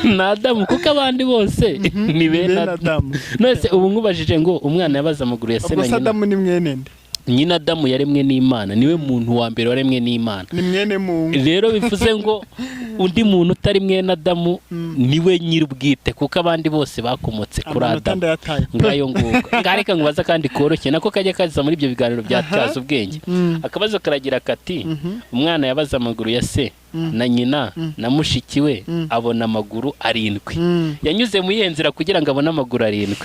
na Adamu kuko abandi bose ni bene Adamu. Nose ubu nkubajije ngo umwana yabaza amaguru ya se na nyina. Adamu ni mwene nde? Nyina Adamu yaremwe n'Imana, niwe muntu wa mbere waremwe n'Imana. Ni mwene Mungu. Rero bivuze ngo undi muntu utari mwene Adamu niwe nyirubwite kuko abandi bose bakomotse kuri Adamu. Ngayo nguko. Ngareka ngubaza kandi koroshye nako kajya kaza muri ibyo biganiro byatyaza ubwenge. Akabazo karagira kati umwana yabaza amaguru ya se na nyina na mushiki we abona amaguru 7. Yanyuze mu yenzira kugira ngo abone amaguru 7.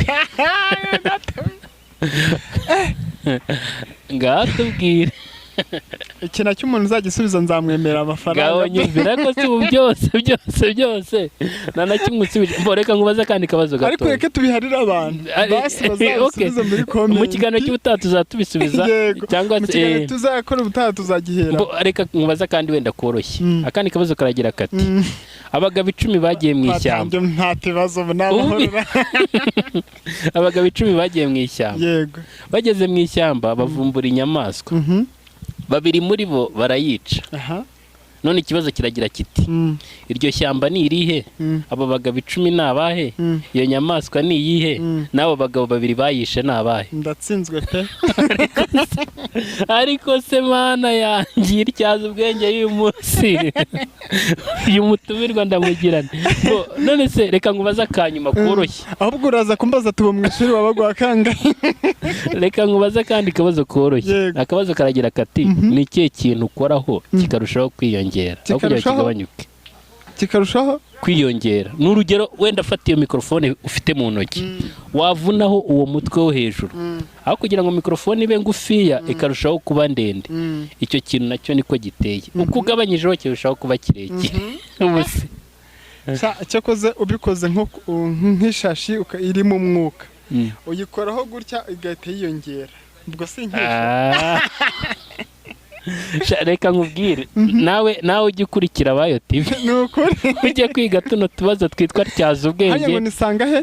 Ngatubwire iki nacyo umuntu uzagisubiza nzamwemera amafaranga. Gaho nyumvira ko si byose na kimwe usubije. Mboreka ngubaza kandi kabazo gato. Ariko reke tubiharira abantu. Basi bazasubiza muri comment. Mu kiganiro cy'ubutaha tuzatubisubiza cyangwa se tuzakora ubutaha tuzagihera. Reka ngubaza kandi wenda koroshye. Akandi kabazo karagira kati abagabo 10 bagiye mu ishyamba. Nta kibazo n'amahoro. Abagabo 10 bagiye mu ishyamba. Yego. Bageze mu ishyamba bavumbura inyamaswa. Babiri muri bo barayica. None ikibazo kiragira kiti iryo shyamba ni irihe? Abo bagabo 10 nabahe? Iyo nyamaswa ni iyihe? Nabo bagabo babiri bayishe nabahe? Ndatsinzwe pe. Ariko se mana yanjye iryaza ubwenge y'uyu munsi. Uyu mutumirwa ndamugirana. None se reka ngubaza kanyuma koroshye. Ahubwo uraza kumbaza tubo mu ishuri wabagwa kanga. Reka ngubaza kandi kabazo koroshye. Akabazo karagira kati ni ikihe kintu ukoraho kikarushaho kwiyongera aho kugira kigabanyuke? Kikarushaho kwiyongera. N'urugero wenda afata iyo mikrofone ufite mu ntoki wavunaho uwo mutwe wo hejuru aho kugira ngo mikrofone ibe ngufiya ikarushaho kuba ndende. Icyo kintu nacyo niko giteye. Uko ugabanyijeho kirushaho kuba kirekire. Ubuse cyakoze ubikoze nk'ishashi iri mu mwuka uyikoraho gutya igahita yiyongera. Ubwo si nk'ishashi. Reka nkubwire nawe ujye ukurikira Bayo TV. Nukuri ujye kwiga tuno tubazo twitwa tyaza ubwenge.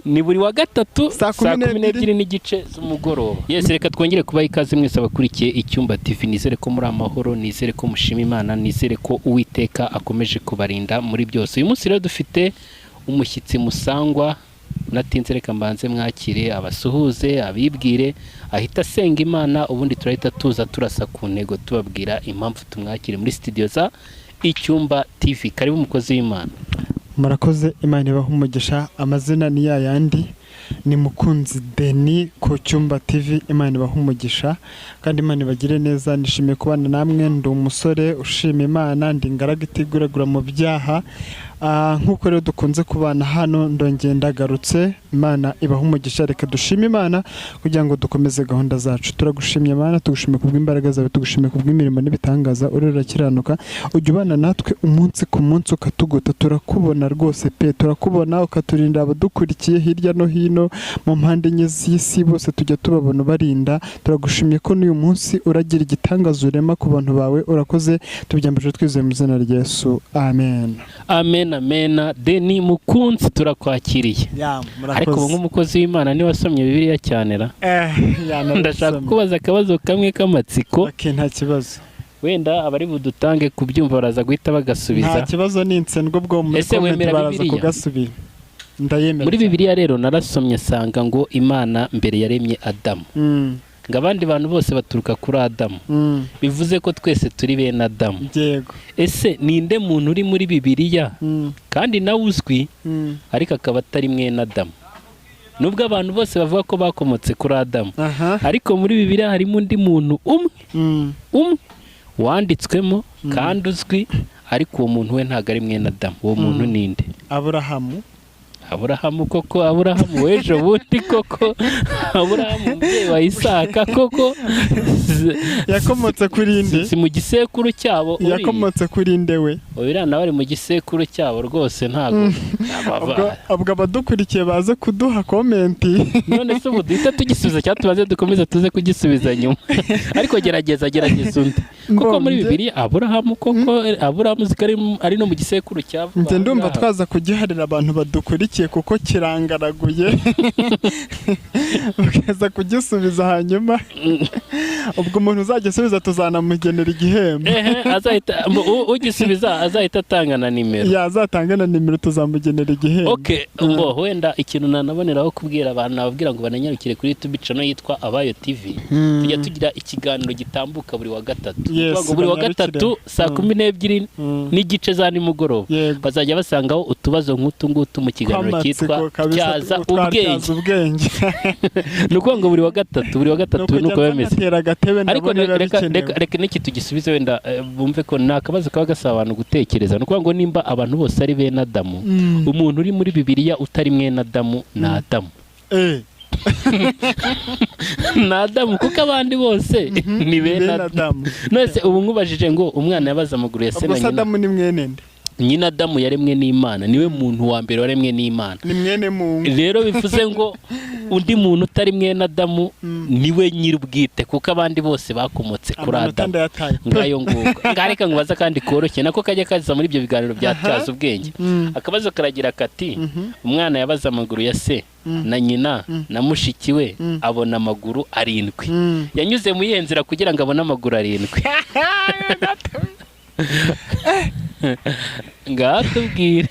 Ni buri wa gatatu saa 12 n'igice z'umugoroba. Yes, reka twongere kubaha ikaze mwese abakurikiye Icyumba TV. Nizere ko muri amahoro, nizere ko mushima Imana, nizere ko Uwiteka akomeje kubarinda muri byose. Uyu munsi rero dufite umushyitsi musangwa. Natinze reka mbanze mwakire abasuhuze abibwire ahita asenga Imana ubundi turahita tuza turasa ku ntego tubabwira impamvu tumwakire muri studio za Icyumba TV. Karibu umukozi w'Imana. Murakoze, Imana ibaha umugisha. Amazina ni yayandi, ni Mukunzi Deni ku Cyumba TV. Imana ibaha umugisha kandi Imana ibagire neza. Nishimiye kubana namwe. Ndi umusore ushima Imana, ndi ingaragu itiguragura mu byaha. Nkuko rero dukunze kubana hano ndongeye ndagarutse. Imana ibaha umugisha. Reka dushime Imana kugira ngo dukomeze gahunda zacu. Turagushimye Imana, tugushimiye kubw'imbaraga zawe, tugushimiye kubw'imirimo n'ibitangaza urera kiranuka. Ujye ubana natwe umunsi ku munsi ukatugota. Turakubona rwose pe, turakubona ukaturinda abadukurikiye hirya no hino mu mpande enye z'isi bose tujya tubabona barinda. Turagushimiye ko n'uyu munsi uragira igitangaza urema ku bantu bawe. Urakoze, tubyambije twizeye mu izina rya Yesu. Amen. Amen. Amena. Deni Mukunzi turakwakiriye. Ariko ubu nk'umukozi w'Imana ni wasomye Bibiliya cyane ra? Ndashaka kubaza akabazo kamwe k'amatsiko. Nta kibazo. Wenda abari budutange kubyumva baraza guhita bagasubiza. Nta kibazo n'insendwe bwo muri comment baraza kugasubira. Ndayemera. Muri Bibiliya rero narasomye sanga ngo Imana mbere yaremye Adamu. Ngo abandi bantu bose baturuka kuri Adamu. Bivuze ko twese turi bene Adamu. Yego. Ese ninde muntu uri muri Bibiliya kandi nawe uzwi ariko akaba atari mwene Adamu? Nubwo abantu bose bavuga ko bakomotse kuri Adamu, ariko muri Bibiliya harimo undi muntu umwe wanditswemo kandi uzwi, ariko uwo muntu we ntago ari mwene Adamu. Uwo muntu ninde? Aburahamu koko, Aburahamu wejo bundi koko, Aburahamu umubyeyi wa Isaka koko. Yakomotse kuri inde? Si mu gisekuru cyabo. Yakomotse kuri nde we? Oya nawe ari mu gisekuru cyabo rwose ntago. Abwo abadukurikiye baze kuduha comment. None se ubu duhita tugisubiza cyangwa tubaze dukomeza tuze kugisubiza nyuma? Ariko gerageza undi. Kuko muri Bibiliya Aburahamu koko, Aburahamu zikari ari no mu gisekuru cyabo. Nze ndumva twaza kugiharira abantu badukurikiye udakurikiye kuko kirangaraguye ukaza kugisubiza hanyuma ubwo umuntu uzajya asubiza tuzanamugenera igihembo. azahita ugisubiza azahita atanga na nimero. Yazatanga na nimero tuzamugenera igihembo. Okay, wenda ikintu nanaboneraho kubwira abantu nababwira ngo bananyarukire kuri YouTube channel yitwa Abayo TV. Tujya tugira ikiganiro gitambuka buri wa gatatu. Buri wa gatatu saa 12 n'igice za nimugoroba. Bazajya basangaho utubazo nk'utu ngutu mu kiganiro cyitwa Tyaza ubwenge. Nuko ngo buri wa gatatu nuko bemeze. Ariko reka niki tugisubize wenda bumve ko nakabazo kaba gasaba abantu gutekereza. Nuko ngo nimba abantu bose ari bene Adamu, umuntu uri muri Bibiliya utari mwene Adamu na Adamu. Na Adamu kuko abandi bose ni bene Adamu. Nose ubu nkubajije ngo umwana yabaza amaguru ya se na nyina. Adamu ni mwene nde? Nyina Adamu yaremwe n'Imana, niwe muntu wa mbere waremwe n'Imana. Ni mwene Mungu. Rero bivuze ngo undi muntu utari mwene Adamu niwe nyirubwite kuko abandi bose bakomotse kuri Adamu. Ngayo nguko. Ngareka ngubaza kandi koroshye nako kajya kaza muri ibyo biganiro bya Tyaza ubwenge. Akabazo karagira kati umwana yabaza amaguru ya se na nyina na mushiki we abona amaguru 7. Yanyuze mu yenzira kugira ngo abone amaguru 7. Ngatubwire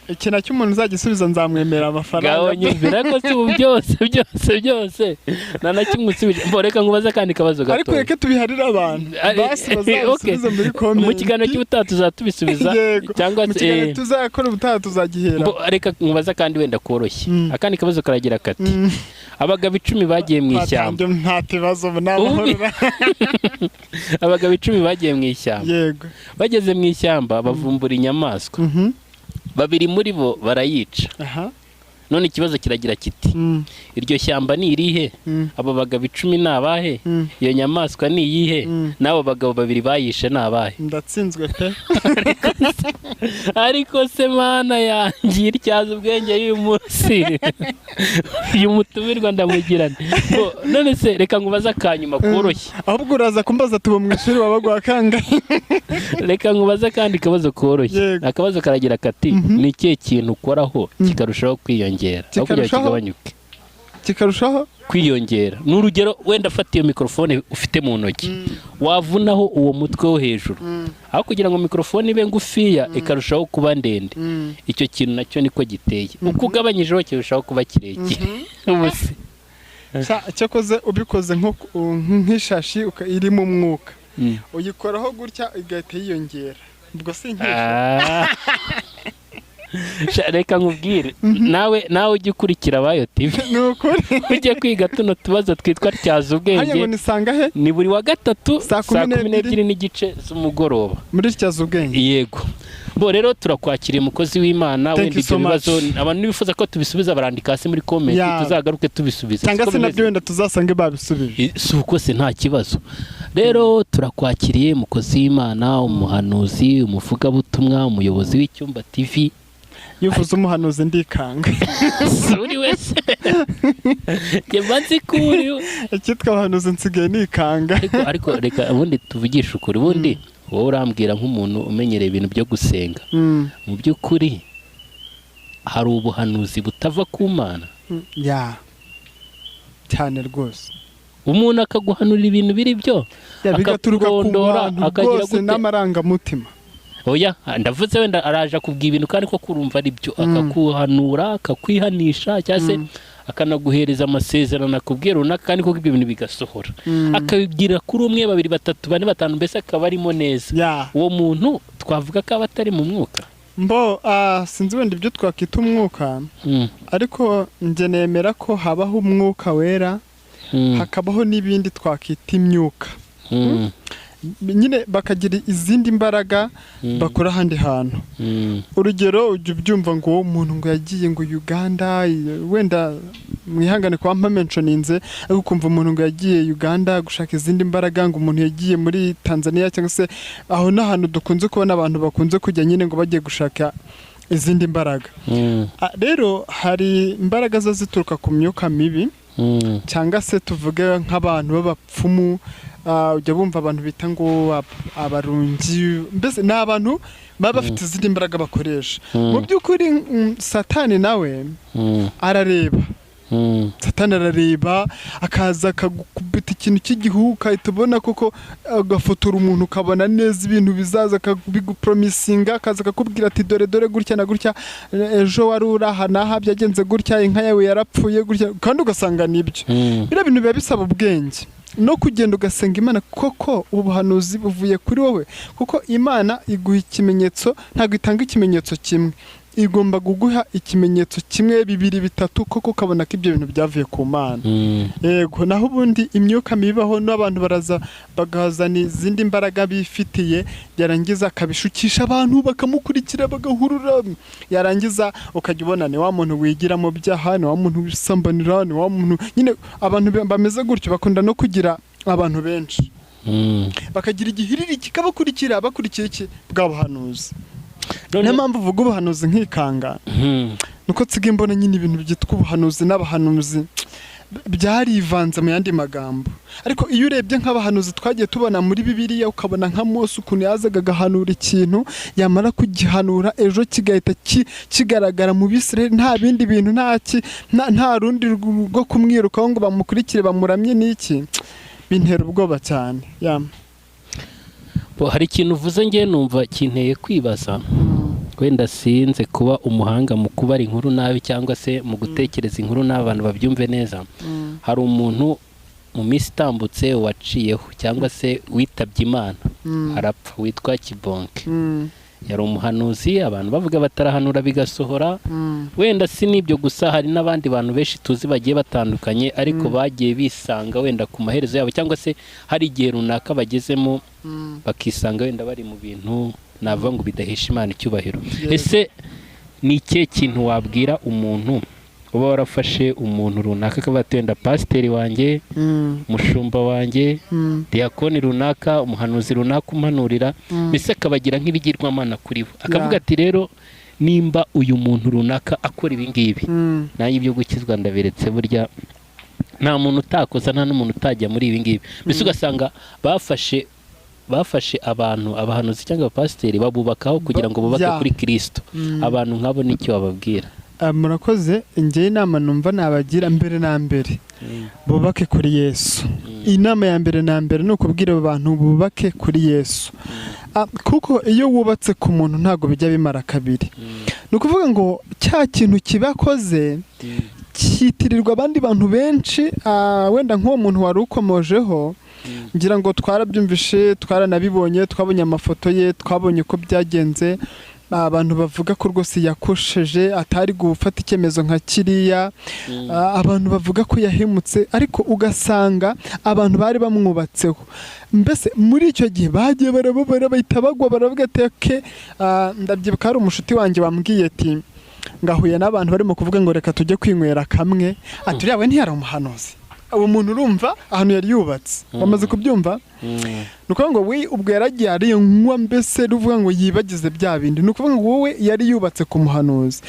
iki nacyo umuntu uzagisubiza nzamwemera amafaranga. Gaho nyumvira ko si byose nanakimwe usubije. Mboreka ngubaza kandi kabazo gato. Ariko reke tubiharira abantu basi bazasubiza muri comment. Mu kiganiro cy'ubutaha tuzatubisubiza cyangwa se tuzakora ubutaha tuzagihera. Reka ngubaza kandi wenda koroshye. Akandi kabazo karagira kati abagabo 10 bagiye mu ishyamba. Nta kibazo n'amahoro. Abagabo 10 bagiye mu ishyamba. Yego. Bageze mu ishyamba bavumbura inyamaswa. Babiri muri bo barayica. None ikibazo kiragira kiti iryo shyamba ni irihe? Abo bagabo 10 nabahe? Iyo nyamaswa ni iyihe? Nabo bagabo babiri bayishe nabahe? Ndatsinzwe pe. Ariko se mana yanjye Tyaza ubwenge y'uyu munsi. Uyu mutumirwa ndamugirana. None se reka ngubaza kanyuma koroshye. Ahubwo uraza kumbaza tubo mu ishuri wabagwa kanga. Reka ngubaza kandi kabazo koroshye. Akabazo karagira kati ni ikihe kintu ukoraho kikarushaho kwiyongera aho kugira kigabanyuke? Kikarushaho kwiyongera. N'urugero wenda fata iyo mikrofone ufite mu ntoki wavunaho uwo mutwe wo hejuru aho kugira ngo mikrofone ibe ngufiya ikarushaho kuba ndende. Icyo kintu nacyo niko giteye. Uko ugabanyijeho kirushaho kuba kirekire. Ubuse cyakoze ubikoze nk'ishashi iri mu mwuka uyikoraho gutya igahita yiyongera. Ubwo si nk'ishashi. Reka nkubwire nawe ujye ukurikira Abayo TV. Nukuri ujye kwiga tuno tubazo twitwa Tyaza ubwenge. Ni buri wa gatatu saa 12 n'igice z'umugoroba muri Tyaza ubwenge. Yego. Bo rero turakwakiriye umukozi w'Imana wenda ibyo bibazo abantu nibifuza ko tubisubiza barandika hasi muri comment tuzagaruke tubisubiza. Cyangwa se nabyo wenda tuzasange babisubije. Suko se nta kibazo. Rero turakwakiriye umukozi w'Imana, umuhanuzi, umuvugabutumwa, umuyobozi w'icyumba TV. Yuvuze umuhanuzi ndikanga. Suri wese. Kebanzi kuri. Ikitwa abahanuzi nsigaye nikanga. Ariko reka ubundi tuvugisha ukuri. Ubundi wowe urambwira nk'umuntu umenyereye ibintu byo gusenga. Mu by'ukuri hari ubuhanuzi butava ku Mana. Cyane rwose. Umuntu akaguhanurira ibintu biri byo akaturuka ku bantu akagira gute n'amarangamutima. Oya ndavuze wenda araje kubwira ibintu kandi ko kurumva ari byo akakuhanura akakwihanisha cyase akanaguhereza amasezerano akubwira runaka kandi ko ibyo bintu bigasohora. Akabibwira kuri 1 2 3 4 5 mbese akaba arimo neza. Uwo muntu twavuga ko abatari mu mwuka. Mbo sinzi wenda ibyo twakita umwuka ariko nje nemera ko habaho umwuka wera hakabaho n'ibindi twakita imyuka. Nyine bakagira izindi mbaraga bakora handi hantu. Urugero ujye ubyumva ngo uwo muntu ngo yagiye ngo Uganda wenda mwihangane kwa mentioninze ariko kumva umuntu ngo yagiye Uganda gushaka izindi mbaraga ngo umuntu yagiye muri Tanzania cyangwa se aho n'ahantu dukunze kubona abantu bakunze kujya nyine ngo bagiye gushaka izindi mbaraga. Rero hari imbaraga zo zituruka ku myuka mibi cyangwa se tuvuge nk'abantu b'abapfumu ujya bumva abantu bita ngo abarungi, mbese ni abantu baba bafite izindi mbaraga bakoresha. Mu by'ukuri Satani nawe arareba. Satani arareba akaza akagukubita ikintu cy'igihu ukahita ubona koko agafotora umuntu ukabona neza ibintu bizaza akabigupromisinga, akaza akakubwira ati dore gutya na gutya, ejo wari uraha naha byagenze gutya, inka yawe yarapfuye gutya, kandi ugasanga nibyo. Biriya bintu biba bisaba ubwenge no kugenda ugasenga Imana koko ubuhanuzi buvuye kuri wowe, kuko Imana iguha ikimenyetso, ntabwo itanga ikimenyetso kimwe, igomba kuguha ikimenyetso kimwe, bibiri, bitatu, koko ukabona ko ibyo bintu byavuye ku Mana. Yego, naho ubundi imyuka mibaho n'abantu baraza bagahazana izindi mbaraga bifitiye, yarangiza akabishukisha abantu bakamukurikira bagahurura, yarangiza ukajya ubona ni wa muntu wigira mu byaha, ni wa muntu wisambanira, ni wa muntu nyine. Abantu bameze gutyo bakunda no kugira abantu benshi, bakagira igihiriri kikabakurikira, bakurikiye iki bwa buhanuzi. Niyo mpamvu uvuga ubuhanuzi nkikanga, nuko nsigaye mbona nyine ibintu byitwa ubuhanuzi n'abahanuzi byarivanze mu yandi magambo. Ariko iyo urebye nk'abahanuzi twagiye tubona muri Bibiliya, ukabona nka Mose ukuntu yazaga agahanura ikintu, yamara kugihanura ejo kigahita kigaragara mu Bisirayeli, nta bindi bintu, nta rundi rwo kumwirukaho ngo bamukurikire bamuramye n'iki, bintera ubwoba cyane. Hari ikintu uvuze ngiye numva kinteye kwibaza, wenda sinze kuba umuhanga mu kubara inkuru nabi cyangwa se mu gutekereza inkuru n'abantu babyumve neza. Hari umuntu mu minsi itambutse waciyeho cyangwa se witabye Imana arapfa, witwa Kibonke. Yari umuhanuzi, abantu bavuga batarahanura bigasohora. Wenda si n'ibyo gusa, hari n'abandi bantu benshi tuzi bagiye batandukanye, ariko bagiye bisanga wenda ku maherezo yabo, cyangwa se hari igihe runaka bagezemo bakisanga wenda bari mu bintu navuga ngo bidahesha Imana icyubahiro. Ese ni ikihe kintu wabwira umuntu uba warafashe umuntu runaka akaba atenda pasiteri wanjye, mushumba wanjye, diakoni runaka, umuhanuzi runaka umpanurira, mbese akabagira nk'ibigirwamana kuri bo, akavuga ati rero nimba uyu muntu runaka akora ibi ngibi, nanjye ibyo gukizwa ndabiretse, burya nta muntu utakoza, nta n'umuntu utajya muri ibi ngibi. Mbese ugasanga bafashe abahanuzi cyangwa abapasiteri babubakaho kugira ngo bubake kuri Kristo. Abantu nk'abo n'icyo bababwira? Murakoze. Njye inama numva nabagira mbere na mbere, bubake kuri Yesu. Inama ya mbere na mbere ni ukubwira abantu bubake kuri Yesu, kuko iyo wubatse ku muntu ntabwo bijya bimara kabiri. Ni ukuvuga ngo cya kintu kibakoze cyitirirwa abandi bantu benshi, wenda nk'uwo muntu wari ukomojeho, ngira ngo twarabyumvishe, twaranabibonye, twabonye amafoto ye, twabonye ko byagenze. Abantu bavuga ko rwose yakosheje, atari gufata icyemezo nka kiriya, abantu bavuga ko yahemutse, ariko ugasanga abantu bari bamwubatseho. Mbese muri icyo gihe bagiye barababara, bahita bagwa, baravuga ati ke, ndabyibuka hari umushuti wanjye wambwiye ati ngahuye n'abantu barimo kuvuga ngo reka tujye kwinywera kamwe, ati uriya we ntiyari umuhanuzi. Uwo muntu urumva ahantu yari yubatse, bamaze kubyumva. Ni ukuvuga ngo we ubwo yaragiye arinywa, mbese ruvuga ngo yibagize bya bindi. Ni ukuvuga ngo wowe yari yubatse ku muhanuzi,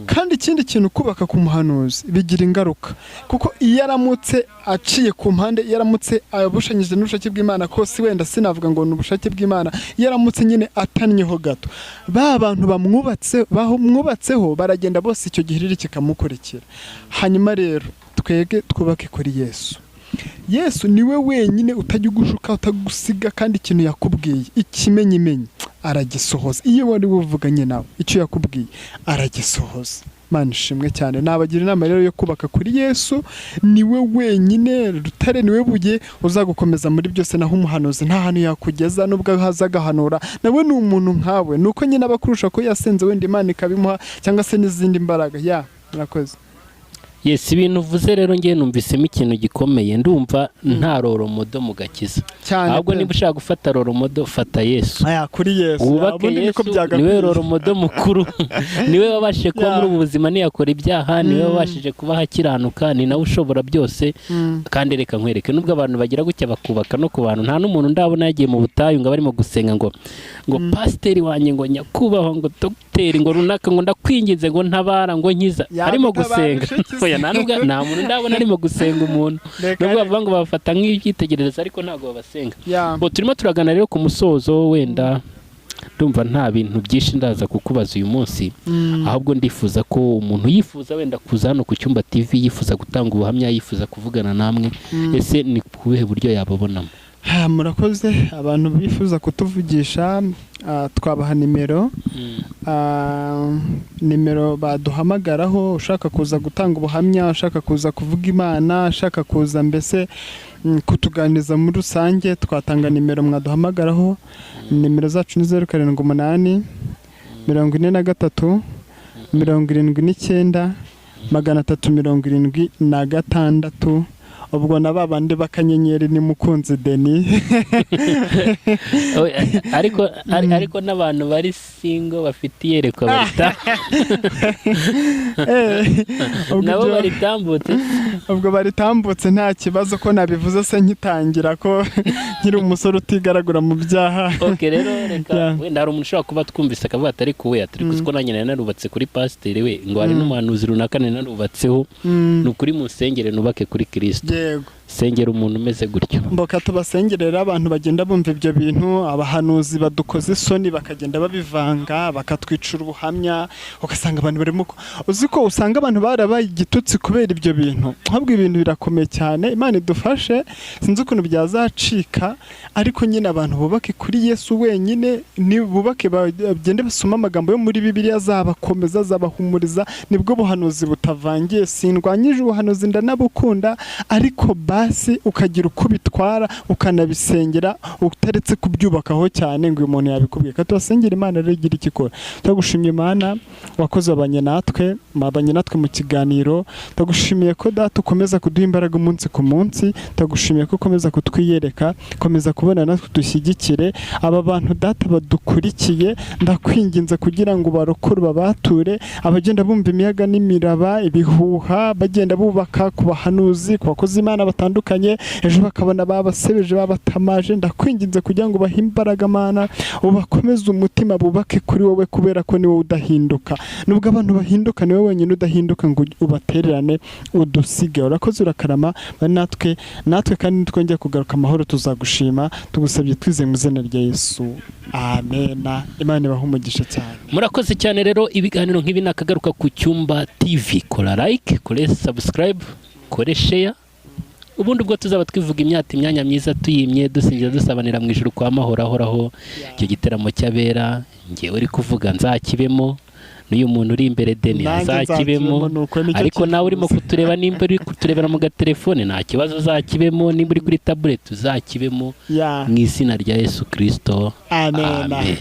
kandi ikindi kintu kubaka ku muhanuzi bigira ingaruka, kuko iyo aramutse aciye ku mpande, iyo aramutse abushanyije n'ubushake bw'Imana, ko si wenda sinavuga ngo ni ubushake bw'Imana, iyo aramutse nyine atannyeho gato, ba bantu bamwubatseho baragenda bose, icyo gihiriri kikamukurikira. Hanyuma rero twege twubake kuri Yesu. Yesu niwe wenyine utajya ugushuka, utagusiga, kandi ikintu yakubwiye ikimenyimenyi aragisohoza. Iyo wari wuvuganye nawe icyo yakubwiye aragisohoza. Mana ishimwe cyane. Nabagira inama rero yo kubaka kuri Yesu. Niwe wenyine rutare, niwe buye uzagukomeza muri byose, naho umuhanuzi nta hantu yakugeza, nubwo hazagahanura nawe ni umuntu nkawe, nuko nyine abakurusha ko yasenze wenda Imana ikabimuha, cyangwa se n'izindi mbaraga. Murakoze. Yes, ibintu uvuze rero ngiye numvisemo ikintu gikomeye. Ndumva nta roromodo mu gakiza, ahubwo niba ushaka gufata roromodo, fata Yesu. Kuri Yesu wubake Yesu, niwe roromodo mukuru. Niwe wabashije kuba muri ubu buzima ntiyakora ibyaha, niwe wabashije kuba hakiranuka, ni nawe ushobora byose. Kandi reka nkwereke, nubwo abantu bagira gutya bakubaka no ku bantu, nta n'umuntu ndabona yagiye mu butayu ngo barimo gusenga ngo pasiteri wanjye, ngo nyakubahwa, ngo dogiteri, ngo runaka, ngo ndakwinginze, ngo ntabara, ngo nkiza, arimo gusenga. oya nta muntu ndabona arimo gusenga umuntu nubwo bavuga ngo bafata nk'ibyitegererezo ariko ntabwo babasenga. Turimo turagana rero ku musozo, wenda ndumva nta bintu byinshi ndaza kukubaza uyu munsi, ahubwo ndifuza ko umuntu yifuza wenda kuza hano ku Cyumba TV, yifuza gutanga ubuhamya, yifuza kuvugana namwe, ese ni kubuhe buryo yababonamo? Murakoze. Abantu bifuza kutuvugisha twabaha nimero baduhamagaraho, ushaka kuza gutanga ubuhamya, ushaka kuza kuvuga Imana, ushaka kuza mbese kutuganiriza muri rusange, twatanga nimero mwaduhamagaraho. Nimero zacu ni 078 43 79 376. ubwo na babandi bakanyenyeri ni Mukunzi Denis. ariko n'abantu bari single bafite iyerekwa barita nabo baritambutse. Ubwo baritambutse nta kibazo ko nabivuze se nkitangira ko nkiri umusore utigaragura mu byaha. Okay, rero reka wenda hari umuntu ushobora kuba twumvise akavuga atari kuwe atari kuko nanjye narubatse kuri pasiteri we ngo hari n'umuhanuzi runaka narubatseho, ni ukuri mu nsengere nubake kuri Kristo. Yego. Sengera umuntu umeze gutyo. Mboka tubasengerera abantu bagenda bumva ibyo bintu, abahanuzi badukoze isoni bakagenda babivanga bakatwicura ubuhamya, ugasanga abantu barimo uziko usanga abantu barabaye igitutsi kubera ibyo bintu. Ahubwo ibintu birakomeye cyane, Imana idufashe, sinzi ukuntu byazacika, ariko nyine abantu bubake kuri Yesu wenyine, ni bubake bagende basoma amagambo yo muri Bibiliya azabakomeza, azabahumuriza, nibwo buhanuzi butavangiye. Sindwanyije ubuhanuzi ndanabukunda, ariko basi ukagira uko bitwara ukanabisengera utaretse kubyubakaho cyane ngo umuntu yabikubwiye. Katubasengera Imana rero igira ikikora. Tagushimye Imana wakoze abanye natwe mu kiganiro. Tagushimiye ko data ukomeza kuduha imbaraga umunsi ku munsi. Tagushimiye ko ukomeza kutwiyereka, komeza kubona natwe dushyigikire aba bantu data badukurikiye. Ndakwinginze kugira ngo barokore babature, abagenda bumva imiyaga n'imiraba, ibihuha, bagenda bubaka ku bahanuzi, ku bakozi Imana batandukanye, ejo bakabona babasebeje babatamaje. Ndakwinginze kugira ngo bahimbaraga Mana, ubakomeze umutima, bubake kuri wowe, kubera ko ni wowe udahinduka. Nubwo abantu bahinduka, ni wowe wenyine udahinduka ngo ubatererane udusige. Urakoze urakarama natwe kandi twongeye kugaruka amahoro tuzagushima, tugusabye twize mu izina rya Yesu, amen. Imana ibahe umugisha cyane. Murakoze cyane rero. Ibiganiro nk'ibi nakagaruka ku Cyumba TV, kora like, kore subscribe, kore share, ubundi ubwo tuzaba twivuga imyanya myiza tuyimye, dusingira dusabanira mu ijuru kwa mahoro ahoraho. Icyo giteramo cy'abera ngewe uri kuvuga nzakibemo, n'uyu muntu uri imbere Denis azakibemo, ariko nawe urimo kutureba nimba uri kuturebera mu gatelefone nta kibazo uzakibemo, nimba uri kuri tablet uzakibemo, mu izina rya Yesu Kristo, amen.